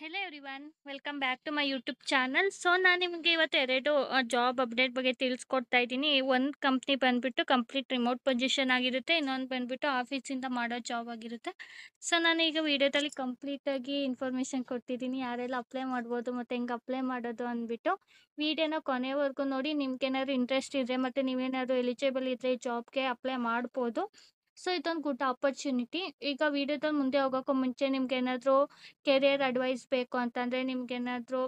Hello everyone welcome back to my YouTube channel. So ನಾನು ನಿಮಗೆ ಇವತ್ತು ಎರಡು ಜಾಬ್ ಅಪ್ಡೇಟ್ ಬಗ್ಗೆ ತಿಳಿಸ್ಕೊಡ್ತಾ ಇದ್ದೀನಿ. ಒಂದು ಕಂಪ್ನಿ ಬಂದ್ಬಿಟ್ಟು ಕಂಪ್ಲೀಟ್ ರಿಮೋಟ್ ಪೊಸಿಷನ್ ಆಗಿರುತ್ತೆ, ಇನ್ನೊಂದು ಬಂದ್ಬಿಟ್ಟು ಆಫೀಸಿಂದ ಮಾಡೋ ಜಾಬ್ ಆಗಿರುತ್ತೆ. ಸೊ ನಾನು ಈಗ ವಿಡಿಯೋದಲ್ಲಿ ಕಂಪ್ಲೀಟಾಗಿ ಇನ್ಫಾರ್ಮೇಷನ್ ಕೊಟ್ಟಿದ್ದೀನಿ, ಯಾರೆಲ್ಲ ಅಪ್ಲೈ ಮಾಡ್ಬೋದು ಮತ್ತು ಹೆಂಗೆ ಅಪ್ಲೈ ಮಾಡೋದು ಅಂದ್ಬಿಟ್ಟು. ವಿಡಿಯೋನ ಕೊನೆವರೆಗೂ ನೋಡಿ. ನಿಮ್ಗೇನಾದ್ರು ಇಂಟ್ರೆಸ್ಟ್ ಇದ್ದರೆ ಮತ್ತು ನೀವೇನಾದ್ರು ಎಲಿಜಿಬಲ್ ಇದ್ದರೆ ಜಾಬ್ಗೆ ಅಪ್ಲೈ ಮಾಡ್ಬೋದು. ಸೊ ಇದೊಂದು ಗುಡ್ ಆಪರ್ಚುನಿಟಿ. ಈಗ ವಿಡಿಯೋದಲ್ಲಿ ಮುಂದೆ ಹೋಗೋಕ್ಕೂ ಮುಂಚೆ ನಿಮ್ಗೇನಾದರೂ ಕೆರಿಯರ್ ಅಡ್ವೈಸ್ ಬೇಕು ಅಂತಂದರೆ, ನಿಮ್ಗೇನಾದರೂ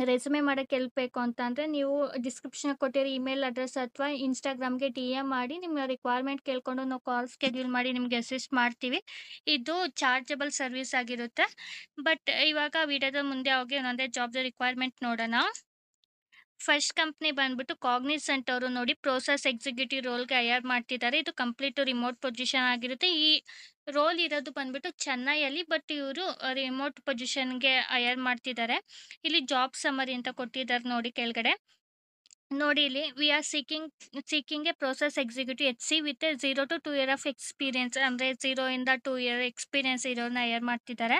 ರೆಸ್ಯೂಮೆ ಮಾಡೋಕ್ಕೆ ಹೆಲ್ಪ್ ಬೇಕು ಅಂತಂದರೆ, ನೀವು ಡಿಸ್ಕ್ರಿಪ್ಷನ್ ಕೊಟ್ಟಿರೋ ಇಮೇಲ್ ಅಡ್ರೆಸ್ ಅಥವಾ ಇನ್ಸ್ಟಾಗ್ರಾಮ್ಗೆ ಡಿ ಎಮ್ ಮಾಡಿ ನಿಮ್ಮ ರಿಕ್ವೈರ್ಮೆಂಟ್ ಕೇಳ್ಕೊಂಡು ನಾವು ಕಾಲ್ ಸ್ಕೆಡ್ಯೂಲ್ ಮಾಡಿ ನಿಮಗೆ ಅಸಿಸ್ಟ್ ಮಾಡ್ತೀವಿ. ಇದು ಚಾರ್ಜಬಲ್ ಸರ್ವಿಸ್ ಆಗಿರುತ್ತೆ. ಬಟ್ ಇವಾಗ ವಿಡಿಯೋದ ಮುಂದೆ ಹೋಗಿ ಒಂದೊಂದೇ ಜಾಬ್ದು ರಿಕ್ವೈರ್ಮೆಂಟ್ ನೋಡೋಣ. ಫಸ್ಟ್ ಕಂಪ್ನಿ ಬಂದ್ಬಿಟ್ಟು ಕಾಗ್ನಿಸೆಂಟ್ ಅವರು ನೋಡಿ, ಪ್ರೋಸೆಸ್ ಎಕ್ಸಿಕ್ಯೂಟಿವ್ ರೋಲ್ಗೆ ಹೈಯರ್ ಮಾಡ್ತಿದ್ದಾರೆ. ಇದು ಕಂಪ್ಲೀಟ್ ರಿಮೋಟ್ ಪೊಸಿಷನ್ ಆಗಿರುತ್ತೆ. ಈ ರೋಲ್ ಇರೋದು ಬಂದ್ಬಿಟ್ಟು ಚೆನ್ನೈಯಲ್ಲಿ, ಬಟ್ ಇವರು ರಿಮೋಟ್ ಪೊಸಿಷನ್ಗೆ ಹೈಯರ್ ಮಾಡ್ತಿದ್ದಾರೆ. ಇಲ್ಲಿ ಜಾಬ್ ಸಮರಿ ಅಂತ ಕೊಟ್ಟಿದ್ದಾರೆ ನೋಡಿ ಕೆಳಗಡೆ. ನೋಡಿ ಇಲ್ಲಿ we are seeking a process executive H C with 0 to 2 year of experience, ಅಂದರೆ 0 ಇಂದ 2 year ಎಕ್ಸ್ಪೀರಿಯನ್ಸ್ ಇರೋನ್ನ ಹೈಯರ್ ಮಾಡ್ತಿದ್ದಾರೆ.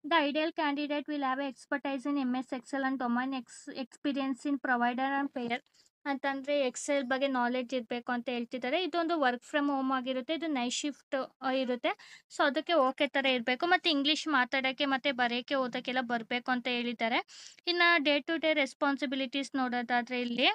The ideal candidate will have expertise in M S Excel and domain experience in provider and payer ಅಂತಂದರೆ Excel ಬಗ್ಗೆ knowledge ಇರಬೇಕು ಅಂತ ಹೇಳ್ತಿದ್ದಾರೆ. ಇದೊಂದು ವರ್ಕ್ ಫ್ರಮ್ ಹೋಮ್ ಆಗಿರುತ್ತೆ. ಇದು ನೈಟ್ ಶಿಫ್ಟ್ ಇರುತ್ತೆ. ಸೊ ಅದಕ್ಕೆ ಓಕೆ ಥರ ಇರಬೇಕು ಮತ್ತು ಇಂಗ್ಲೀಷ್ ಮಾತಾಡೋಕ್ಕೆ ಮತ್ತು ಬರೆಯೋಕ್ಕೆ ಓದೋಕ್ಕೆಲ್ಲ ಬರಬೇಕು ಅಂತ ಹೇಳಿದ್ದಾರೆ. ಇನ್ನು ಡೇ ಟು ಡೇ ರೆಸ್ಪಾನ್ಸಿಬಿಲಿಟೀಸ್ ನೋಡೋದಾದರೆ ಇಲ್ಲಿ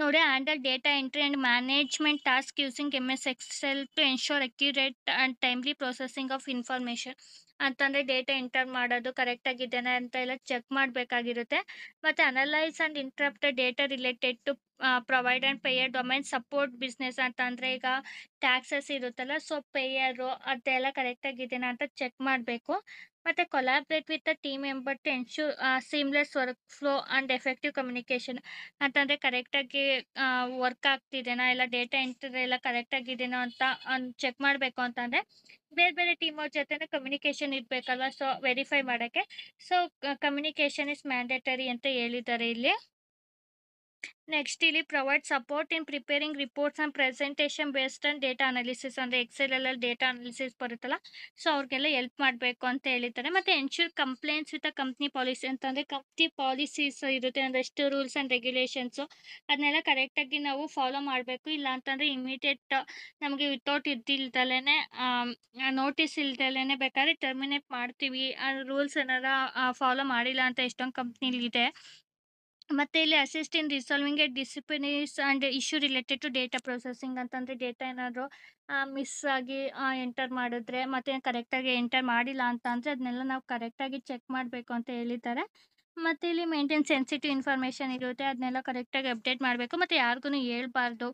ನೋಡಿ, handle data entry and management task using M S Excel to ensure accurate and timely processing of information. ಅಂತಂದರೆ ಡೇಟಾ ಎಂಟರ್ ಮಾಡೋದು ಕರೆಕ್ಟಾಗಿದ್ದೇನೆ ಅಂತ ಎಲ್ಲ ಚೆಕ್ ಮಾಡಬೇಕಾಗಿರುತ್ತೆ. ಮತ್ತು analyse and interrupt data related to provide and payer domain support business. ಅಂತಂದರೆ ಈಗ taxes ಇರುತ್ತಲ್ಲ, ಸೊ ಪೇಯರು ಅದೆಲ್ಲ ಕರೆಕ್ಟಾಗಿದೆಯಾ ಅಂತ ಚೆಕ್ ಮಾಡಬೇಕು. ಮತ್ತು collaborate with the team member to ensure seamless workflow and effective communication. ಅಂತಂದರೆ ಕರೆಕ್ಟಾಗಿ ವರ್ಕ್ ಆಗ್ತಿದೆನಾ, ಎಲ್ಲ ಡೇಟಾ ಎಂಟ್ರಿ ಎಲ್ಲ ಕರೆಕ್ಟಾಗಿದೆಯೋ ಅಂತ ಚೆಕ್ ಮಾಡಬೇಕು. ಅಂತಂದರೆ ಬೇರೆ ಬೇರೆ ಟೀಮ್ ಅವ್ರ ಜೊತೆ ಕಮ್ಯುನಿಕೇಷನ್ ಇರಬೇಕಲ್ವ, ಸೊ ವೆರಿಫೈ ಮಾಡೋಕ್ಕೆ. ಸೊ ಕಮ್ಯುನಿಕೇಷನ್ ಇಸ್ ಮ್ಯಾಂಡೇಟರಿ ಅಂತ ಹೇಳಿದ್ದಾರೆ ಇಲ್ಲಿ. ನೆಕ್ಸ್ಟ್ ಇಲ್ಲಿ provide support in preparing reports and presentation based on data analysis, ಅಂದರೆ ಎಕ್ಸೆಲಲ್ಲಿ ಡೇಟಾ ಅನಾಲಿಸಿಸ್ ಬರುತ್ತಲ್ಲ, ಸೊ ಅವ್ರಿಗೆಲ್ಲ ಹೆಲ್ಪ್ ಮಾಡಬೇಕು ಅಂತ ಹೇಳಿದ್ದಾರೆ. ಮತ್ತು ensure complaints with company policy. ಅಂತಂದರೆ ಕಂಪ್ನಿ ಪಾಲಿಸೀಸ್ ಇರುತ್ತೆ, ಒಂದಷ್ಟು ರೂಲ್ಸ್ ಆ್ಯಂಡ್ ರೆಗ್ಯುಲೇಷನ್ಸು, ಅದನ್ನೆಲ್ಲ ಕರೆಕ್ಟಾಗಿ ನಾವು ಫಾಲೋ ಮಾಡಬೇಕು. ಇಲ್ಲ ಅಂತಂದರೆ ಇಮಿಡಿಯೇಟ್ ನಮಗೆ ವಿತೌಟ್ ಇದ್ದಿಲ್ದಲೇ ನೋಟಿಸ್ ಇಲ್ದಲೇ ಬೇಕಾದ್ರೆ ಟರ್ಮಿನೇಟ್ ಮಾಡ್ತೀವಿ, ಆ ರೂಲ್ಸ್ ಏನಾರ ಫಾಲೋ ಮಾಡಿಲ್ಲ ಅಂತ ಎಷ್ಟೊಂದು ಕಂಪ್ನಿಲಿದೆ. ಮತ್ತು ಇಲ್ಲಿ assist in resolving a disciplinaries and issue related to data processing. ಅಂತಂದರೆ ಡೇಟಾ ಏನಾದರೂ ಮಿಸ್ ಆಗಿ ಎಂಟರ್ ಮಾಡಿದ್ರೆ ಮತ್ತು ಕರೆಕ್ಟಾಗಿ ಎಂಟರ್ ಮಾಡಿಲ್ಲ ಅಂತ ಅಂದರೆ ಅದನ್ನೆಲ್ಲ ನಾವು ಕರೆಕ್ಟಾಗಿ ಚೆಕ್ ಮಾಡಬೇಕು ಅಂತ ಹೇಳಿದ್ದಾರೆ. ಮತ್ತು ಇಲ್ಲಿ ಮೇಂಟೈನ್ ಸೆನ್ಸಿಟಿವ್ ಇನ್ಫಾರ್ಮೇಷನ್ ಇರುತ್ತೆ, ಅದನ್ನೆಲ್ಲ ಕರೆಕ್ಟಾಗಿ ಅಪ್ಡೇಟ್ ಮಾಡಬೇಕು ಮತ್ತು ಯಾರಿಗೂ ಹೇಳ್ಬಾರ್ದು.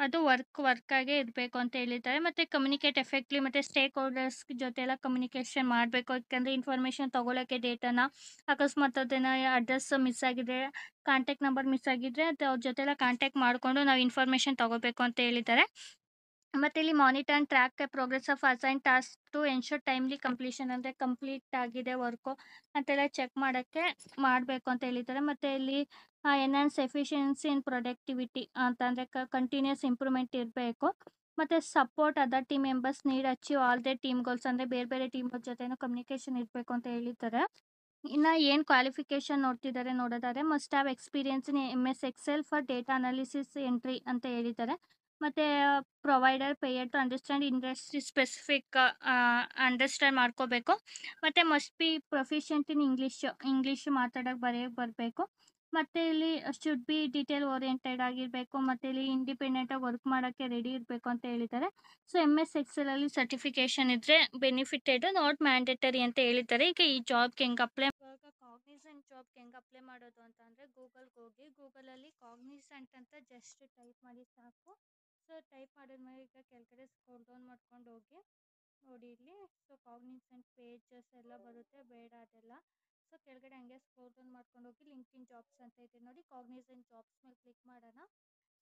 ಅದು ವರ್ಕಾಗೇ ಇರಬೇಕು ಅಂತ ಹೇಳಿದ್ದಾರೆ. ಮತ್ತು ಕಮ್ಯುನಿಕೇಟ್ ಎಫೆಕ್ಟ್ಲಿ ಮತ್ತು ಸ್ಟೇಕ್ ಹೋಲ್ಡರ್ಸ್ ಜೊತೆ ಎಲ್ಲ ಕಮ್ಯುನಿಕೇಷನ್ ಮಾಡಬೇಕು. ಯಾಕಂದರೆ ಇನ್ಫಾರ್ಮೇಷನ್ ತೊಗೊಳಕ್ಕೆ ಡೇಟಾನ ಅಕಸ್ಮಾತ್ ಅದೇನೋ ಅಡ್ರೆಸ್ ಮಿಸ್ ಆಗಿದ್ರೆ, ಕಾಂಟ್ಯಾಕ್ಟ್ ನಂಬರ್ ಮಿಸ್ ಆಗಿದ್ರೆ ಅದು ಅವ್ರ ಜೊತೆ ಎಲ್ಲ ಕಾಂಟ್ಯಾಕ್ಟ್ ಮಾಡಿಕೊಂಡು ನಾವು ಇನ್ಫಾರ್ಮೇಷನ್ ತೊಗೋಬೇಕು ಅಂತ ಹೇಳಿದ್ದಾರೆ. ಮತ್ತು ಇಲ್ಲಿ monitor and track progress of assign task to ensure timely completion, ಅಂದರೆ ಕಂಪ್ಲೀಟ್ ಆಗಿದೆ ವರ್ಕು ಅಂತೆಲ್ಲ ಚೆಕ್ ಮಾಡೋಕ್ಕೆ ಮಾಡಬೇಕು ಅಂತ ಹೇಳಿದ್ದಾರೆ. ಮತ್ತು ಇಲ್ಲಿ ಎನ್ಹಾನ್ಸ್ ಎಫಿಷಿಯನ್ಸಿ ಇನ್ ಪ್ರೊಡಕ್ಟಿವಿಟಿ ಅಂತಂದರೆ ಕಂಟಿನ್ಯೂಸ್ ಇಂಪ್ರೂವ್ಮೆಂಟ್ ಇರಬೇಕು. ಮತ್ತು support other team members need achieve all the team goals, ಅಂದರೆ ಬೇರೆ ಬೇರೆ ಟೀಮ್ ಜೊತೆನೂ ಕಮ್ಯುನಿಕೇಷನ್ ಇರಬೇಕು ಅಂತ ಹೇಳಿದ್ದಾರೆ. ಇನ್ನು ಏನು ಕ್ವಾಲಿಫಿಕೇಷನ್ ನೋಡ್ತಿದ್ದಾರೆ ನೋಡೋದಾದರೆ, must have experience in M S Excel for data analysis entry ಅಂತ ಹೇಳಿದ್ದಾರೆ. ಮತ್ತು provider payer to understand industry specific understand ಮಾಡ್ಕೋಬೇಕು. ಮತ್ತು must be proficient in English ಮಾತಾಡೋಕ್ಕೆ ಬರೆಯೋಕ್ಕೆ ಬರಬೇಕು. ಮತ್ತು ಇಲ್ಲಿ ಶುಡ್ ಬಿ ಡೀಟೇಲ್ ಓರಿಯೆಂಟೆಡ್ ಆಗಿರಬೇಕು. ಮತ್ತು ಇಲ್ಲಿ ಇಂಡಿಪೆಂಡೆಂಟಾಗಿ ವರ್ಕ್ ಮಾಡೋಕ್ಕೆ ರೆಡಿ ಇರಬೇಕು ಅಂತ ಹೇಳಿದ್ದಾರೆ. ಸೊ ಎಮ್ ಎಸ್ ಎಕ್ಸೆಲಲ್ಲಿ ಸರ್ಟಿಫಿಕೇಷನ್ ಇದ್ದರೆ ಬೆನಿಫಿಟೆಡ್, ನಾಟ್ ಮ್ಯಾಂಡೇಟರಿ ಅಂತ ಹೇಳಿದ್ದಾರೆ. ಈಗ ಈ ಜಾಬ್ಗೆ ಹೆಂಗೆ ಅಪ್ಲೈ, ಇವಾಗ ಕಾಗ್ನಿಸೆಂಟ್ ಜಾಬ್ಗೆ ಹೆಂಗೆ ಅಪ್ಲೈ ಮಾಡೋದು ಅಂತ ಅಂದರೆ, ಗೂಗಲ್ಗೆ ಹೋಗಿ ಗೂಗಲಲ್ಲಿ ಕಾಗ್ನಿಸೆಂಟ್ ಅಂತ ಜಸ್ಟ್ ಟೈಪ್ ಮಾಡಿ ಸಾಕು. ಸೊ ಟೈಪ್ ಮಾಡಿದ್ಮೇಲೆ ಈಗ ಕೆಳಗಡೆ ಸ್ಕ್ರೋಲ್ ಡೌನ್ ಮಾಡ್ಕೊಂಡು ಹೋಗಿ ನೋಡಿ ಇಲ್ಲಿ. ಸೊ ಕಾಗ್ನಿಸೆಂಟ್ ಪೇಜಸ್ ಎಲ್ಲ ಬರುತ್ತೆ, ಬೇಡ ಅದೆಲ್ಲ. ಸೊ ಕೆಳಗಡೆ ಹಂಗೆ ಸ್ಕ್ರೋಲ್ ಡೌನ್ ಮಾಡ್ಕೊಂಡು ಹೋಗಿ ಲಿಂಕ್ಡ್ಇನ್ ಜಾಬ್ಸ್ ಅಂತ ಇದೆ ನೋಡಿ, ಕಾಗ್ನಿಸೆಂಟ್ ಜಾಬ್ಸ್ ಮೇಲೆ ಕ್ಲಿಕ್ ಮಾಡೋಣ.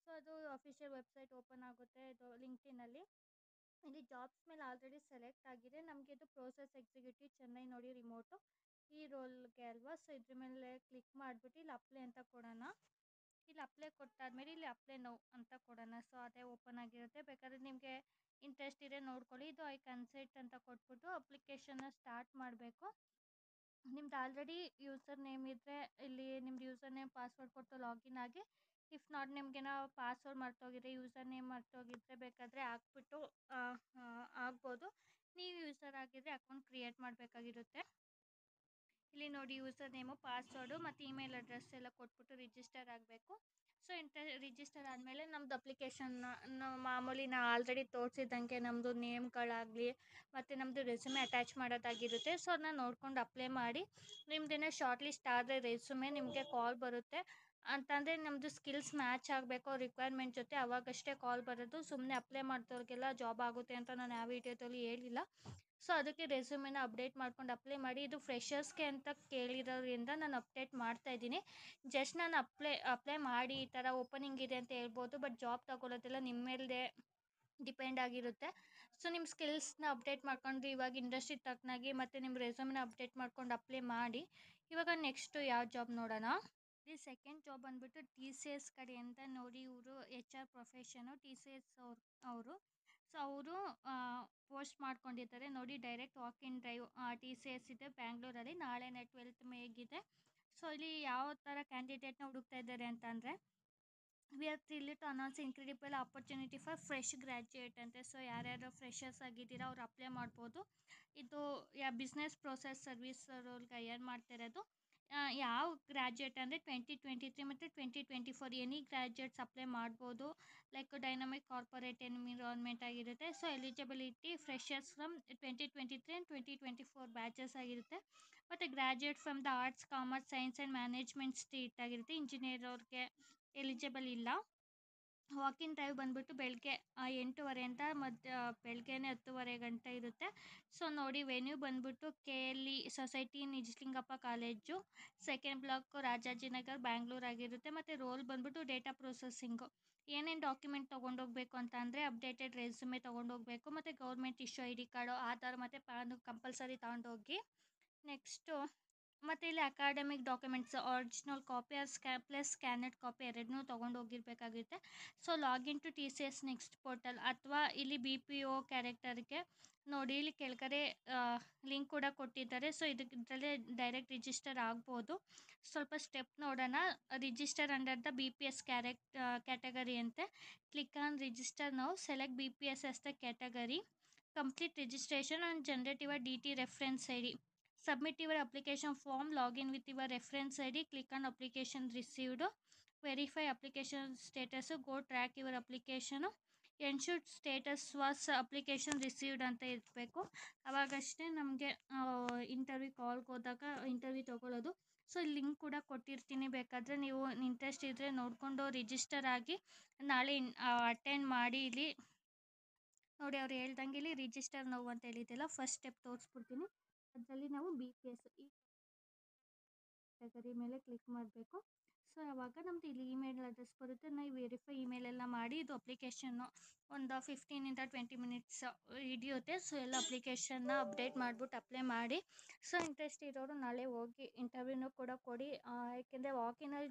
ಸೊ ಅದು ಅಫಿಷಿಯಲ್ ವೆಬ್ಸೈಟ್ ಓಪನ್ ಆಗುತ್ತೆ. ಇದು ಲಿಂಕ್ಡ್ಇನಲ್ಲಿ ಇಲ್ಲಿ ಜಾಬ್ಸ್ ಮೇಲೆ ಆಲ್ರೆಡಿ ಸೆಲೆಕ್ಟ್ ಆಗಿದೆ. ನಮಗೆ ಇದು ಪ್ರೋಸೆಸ್ ಎಕ್ಸಿಕ್ಯೂಟಿವ್ ಚೆನ್ನೈ ನೋಡಿ, ರಿಮೋಟು ಈ ರೋಲ್ಗೆ ಅಲ್ವಾ. ಸೊ ಇದ್ರ ಮೇಲೆ ಕ್ಲಿಕ್ ಮಾಡಿಬಿಟ್ಟು ಇಲ್ಲಿ ಅಪ್ಲೈ ಅಂತ ಕೊಡೋಣ. ಇಲ್ಲಿ ಅಪ್ಲೈ ಕೊಟ್ಟಾದ್ಮೇಲೆ ಇಲ್ಲಿ ಅಪ್ಲೈ ನೌ ಅಂತ ಕೊಡೋಣ. ಸೊ ಅದೇ ಓಪನ್ ಆಗಿರುತ್ತೆ, ಬೇಕಾದ್ರೆ ನಿಮಗೆ ಇಂಟ್ರೆಸ್ಟ್ ಇದೆ ನೋಡ್ಕೊಳ್ಳಿ. ಇದು ಐ ಕನ್ಸೆಂಟ್ ಅಂತ ಕೊಟ್ಬಿಟ್ಟು ಅಪ್ಲಿಕೇಶನ್ನ ಸ್ಟಾರ್ಟ್ ಮಾಡಬೇಕು. ನಿಮ್ದು ಆಲ್ರೆಡಿ ಯೂಸರ್ ನೇಮ್ ಇದ್ದರೆ ಇಲ್ಲಿ ನಿಮ್ದು ಯೂಸರ್ ನೇಮ್ ಪಾಸ್ವರ್ಡ್ ಕೊಟ್ಟು ಲಾಗಿನ್ ಆಗಿ, ಇಫ್ ನಾಟ್ ನಿಮಗೇನೋ ಪಾಸ್ವರ್ಡ್ ಮರ್ತೋಗಿದ್ರೆ ಯೂಸರ್ ನೇಮ್ ಮರ್ತೋಗಿದ್ರೆ ಬೇಕಾದರೆ ಹಾಕ್ಬಿಟ್ಟು ಆಗ್ಬೋದು. ನೀವು ಯೂಸರ್ ಆಗಿದ್ದರೆ ಅಕೌಂಟ್ ಕ್ರಿಯೇಟ್ ಮಾಡಬೇಕಾಗಿರುತ್ತೆ. ಇಲ್ಲಿ ನೋಡಿ ಯೂಸರ್ ನೇಮು, ಪಾಸ್ವರ್ಡು ಮತ್ತು ಇಮೇಲ್ ಅಡ್ರೆಸ್ ಎಲ್ಲ ಕೊಟ್ಬಿಟ್ಟು ರಿಜಿಸ್ಟರ್ ಆಗಬೇಕು. ಸೊ ರಿಜಿಸ್ಟರ್ ಆದಮೇಲೆ ನಮ್ಮದು ಅಪ್ಲಿಕೇಶನ್ನ ಮಾಮೂಲಿ ನಾ ಆಲ್ರೆಡಿ ತೋರಿಸಿದಂಗೆ ನಮ್ಮದು ನೇಮ್ಗಳಾಗಲಿ ಮತ್ತು ನಮ್ಮದು ರೆಸ್ಯೂಮೆ ಅಟ್ಯಾಚ್ ಮಾಡೋದಾಗಿರುತ್ತೆ. ಸೊ ಅದನ್ನ ನೋಡ್ಕೊಂಡು ಅಪ್ಲೈ ಮಾಡಿ, ನಿಮ್ಮದೇನೋ ಶಾರ್ಟ್ ಲಿಸ್ಟ್ ಆದರೆ ರೆಸ್ಯೂಮೆ ನಿಮಗೆ ಕಾಲ್ ಬರುತ್ತೆ. ಅಂತಂದರೆ ನಮ್ಮದು ಸ್ಕಿಲ್ಸ್ ಮ್ಯಾಚ್ ಆಗಬೇಕು ರಿಕ್ವೈರ್ಮೆಂಟ್ ಜೊತೆ, ಅವಾಗಷ್ಟೇ ಕಾಲ್ ಬರೋದು. ಸುಮ್ಮನೆ ಅಪ್ಲೈ ಮಾಡಿದವ್ರಿಗೆಲ್ಲ ಜಾಬ್ ಆಗುತ್ತೆ ಅಂತ ನಾನು ಯಾವ ವಿಡಿಯೋದಲ್ಲಿ ಹೇಳಿಲ್ಲ. ಸೊ ಅದಕ್ಕೆ ರೆಸ್ಯೂಮೆನ ಅಪ್ಡೇಟ್ ಮಾಡ್ಕೊಂಡು ಅಪ್ಲೈ ಮಾಡಿ. ಇದು ಫ್ರೆಷರ್ಸ್ಗೆ ಅಂತ ಕೇಳಿರೋದ್ರಿಂದ ನಾನು ಅಪ್ಡೇಟ್ ಮಾಡ್ತಾಯಿದ್ದೀನಿ. ಜಸ್ಟ್ ನಾನು ಅಪ್ಲೈ ಮಾಡಿ ಈ ಥರ ಓಪನಿಂಗ್ ಇದೆ ಅಂತ ಹೇಳ್ಬೋದು, ಬಟ್ ಜಾಬ್ ತಗೊಳ್ಳೋದೆಲ್ಲ ನಿಮ್ಮ ಮೇಲೆ ಡಿಪೆಂಡ್ ಆಗಿರುತ್ತೆ. ಸೊ ನಿಮ್ಮ ಸ್ಕಿಲ್ಸ್ನ ಅಪ್ಡೇಟ್ ಮಾಡ್ಕೊಂಡು ಇವಾಗ ಇಂಡಸ್ಟ್ರಿ ತಕ್ಕನಾಗಿ ಮತ್ತು ನಿಮ್ಮ ರೆಸ್ಯೂಮ್ನ ಅಪ್ಡೇಟ್ ಮಾಡ್ಕೊಂಡು ಅಪ್ಲೈ ಮಾಡಿ. ಇವಾಗ ನೆಕ್ಸ್ಟು ಯಾವ ಜಾಬ್ ನೋಡೋಣ. ಈ ಸೆಕೆಂಡ್ ಜಾಬ್ ಬಂದುಬಿಟ್ಟು TCS ಕಡೆಯಿಂದ ನೋಡಿ, ಇವರು HR ಪ್ರೊಫೆಷನು TCS ಅವರು. ಸೊ ಅವರು ಪೋಸ್ಟ್ ಮಾಡ್ಕೊಂಡಿದ್ದಾರೆ ನೋಡಿ, direct walk in drive TCS ಇದೆ ಬ್ಯಾಂಗ್ಳೂರಲ್ಲಿ, ನಾಳೆನೇ 12th ಮೇಗಿದೆ. ಸೊ ಇಲ್ಲಿ ಯಾವ ಥರ ಕ್ಯಾಂಡಿಡೇಟ್ನ ಹುಡುಕ್ತಾ ಇದ್ದಾರೆ ಅಂತಂದರೆ, we are thrilled to announce incredible opportunity for fresh graduate ಅಂತೆ. ಸೊ ಯಾರ್ಯಾರು ಫ್ರೆಷರ್ಸ್ ಆಗಿದ್ದೀರಾ ಅವ್ರು ಅಪ್ಲೈ ಮಾಡ್ಬೋದು. ಇದು ಬಿಸ್ನೆಸ್ ಪ್ರೋಸೆಸ್ ಸರ್ವಿಸ್ ರೋಲ್ಗೆ ಹೈಯರ್ ಮಾಡ್ತಿರೋದು. ಯಾವ ಗ್ರ್ಯಾಜುಯೇಟ್ ಅಂದರೆ 2023 ಮತ್ತು 2024 ಎನಿ ಗ್ರ್ಯಾಜುಯೇಟ್ಸ್ ಅಪ್ಲೈ ಮಾಡ್ಬೋದು. ಲೈಕ್ ಡೈನಮಿಕ್ ಕಾರ್ಪೊರೇಟ್ ಎನ್ವಿರಾನ್ಮೆಂಟ್ ಆಗಿರುತ್ತೆ. So eligibility freshers from 2023 and 2024 batches ಆಗಿರುತ್ತೆ. ಮತ್ತು graduate from the arts, commerce, science and management street ಆಗಿರುತ್ತೆ. ಇಂಜಿನಿಯರ್ ಅವ್ರಿಗೆ ಎಲಿಜಿಬಲ್ ಇಲ್ಲ. ವಾಕಿನ್ ಡ್ರೈವ್ ಬಂದುಬಿಟ್ಟು ಬೆಳಗ್ಗೆ 8:30 ಬೆಳಗ್ಗೆನೇ 10:30 ಗಂಟೆ ಇರುತ್ತೆ. ಸೊ ನೋಡಿ, ವೆನ್ಯೂ ಬಂದುಬಿಟ್ಟು KLE society Nijalingappa college, second block, Rajajinagar, Bangalore ಆಗಿರುತ್ತೆ. ಮತ್ತು ರೋಲ್ ಬಂದುಬಿಟ್ಟು ಡೇಟಾ ಪ್ರೊಸೆಸಿಂಗು. ಏನೇನು ಡಾಕ್ಯುಮೆಂಟ್ ತೊಗೊಂಡೋಗ್ಬೇಕು ಅಂತ ಅಂದರೆ, ಅಪ್ಡೇಟೆಡ್ ರೆಸ್ಯೂಮೆ ತೊಗೊಂಡೋಗ್ಬೇಕು, ಮತ್ತು government issue ID card, Aadhaar ಮತ್ತು ಪ್ಯಾನು ಕಂಪಲ್ಸರಿ ತೊಗೊಂಡೋಗಿ. ನೆಕ್ಸ್ಟು ಮತ್ತು ಇಲ್ಲಿ academic documents original copy plus scanned copy ಎರಡನ್ನೂ ತೊಗೊಂಡೋಗಿರ್ಬೇಕಾಗುತ್ತೆ. So login to TCS next portal, ಅಥವಾ ಇಲ್ಲಿ BPO ಕ್ಯಾರೆಕ್ಟರ್ಗೆ ನೋಡಿ, ಇಲ್ಲಿ ಕೆಳಗಡೆ ಲಿಂಕ್ ಕೂಡ ಕೊಟ್ಟಿದ್ದಾರೆ. ಸೊ ಇದರಲ್ಲೇ ಡೈರೆಕ್ಟ್ ರಿಜಿಸ್ಟರ್ ಆಗ್ಬೋದು. ಸ್ವಲ್ಪ ಸ್ಟೆಪ್ ನೋಡೋಣ. Register under the BPS category ಅಂತೆ. Click on register now, select BPS as the category, complete registration and generate your DT reference ID. Submit your application form, log in with your reference ID, click on application received, verify application status, go track your application, ensure status was application received ಅಂತ ಇರಬೇಕು. ಅವಾಗಷ್ಟೇ ನಮಗೆ interview ಕಾಲ್ಗೆ ಹೋದಾಗ interview ತೊಗೊಳ್ಳೋದು. So link ಕೂಡ ಕೊಟ್ಟಿರ್ತೀನಿ, ಬೇಕಾದರೆ ನೀವು interest ಇದ್ದರೆ ನೋಡಿಕೊಂಡು ರಿಜಿಸ್ಟರ್ ಆಗಿ ನಾಳೆ ಅಟೆಂಡ್ ಮಾಡಿ. ಇಲ್ಲಿ ನೋಡಿ, ಅವ್ರು ಹೇಳ್ದಂಗೆ ಇಲ್ಲಿ ರಿಜಿಸ್ಟರ್ ನೋವು ಅಂತ ಹೇಳಿದ್ದೆಲ್ಲ ಫಸ್ಟ್ ಸ್ಟೆಪ್ ತೋರಿಸ್ಬಿಡ್ತೀನಿ. ಅದರಲ್ಲಿ ನಾವು BPS ಈ ಕ್ಯಾಟಗರಿ ಮೇಲೆ ಕ್ಲಿಕ್ ಮಾಡಬೇಕು. ಸೊ ಆವಾಗ ನಮ್ಮದು ಇಲ್ಲಿ ಇಮೇಲ್ ಅಡ್ರೆಸ್ ಬರುತ್ತೆ. ನಾವು ವೆರಿಫೈ ಇಮೇಲ್ ಎಲ್ಲ ಮಾಡಿ, ಇದು ಅಪ್ಲಿಕೇಶನ್ನು ಒಂದು 15-20 ಮಿನಿಟ್ಸ್ ಹಿಡಿಯುತ್ತೆ. ಸೊ ಎಲ್ಲ ಅಪ್ಲಿಕೇಶನ್ನ ಅಪ್ಡೇಟ್ ಮಾಡಿಬಿಟ್ಟು ಅಪ್ಲೈ ಮಾಡಿ. ಸೊ ಇಂಟ್ರೆಸ್ಟ್ ಇರೋರು ನಾಳೆ ಹೋಗಿ ಇಂಟರ್ವ್ಯೂನೂ ಕೂಡ ಕೊಡಿ. ಯಾಕೆಂದರೆ ವಾಕಿನಲ್ಲಿ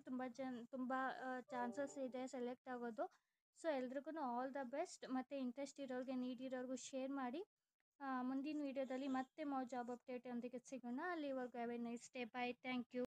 ತುಂಬ ಚಾನ್ಸಸ್ ಇದೆ ಸೆಲೆಕ್ಟ್ ಆಗೋದು. ಸೊ ಎಲ್ರಿಗೂ ಆಲ್ ದ ಬೆಸ್ಟ್. ಮತ್ತು ಇಂಟ್ರೆಸ್ಟ್ ಇರೋರಿಗೆ, ನೀಡಿರೋರಿಗೂ ಶೇರ್ ಮಾಡಿ. ಮುಂದಿನ ವೀಡಿಯೋದಲ್ಲಿ ಮತ್ತೆ ಜಾಬ್ ಅಪ್ಡೇಟ್ ಒಂದಿಗೆ ಸಿಗೋಣ. ಅಲ್ಲಿವರೆಗೂ have a nice day. Bye. Thank you.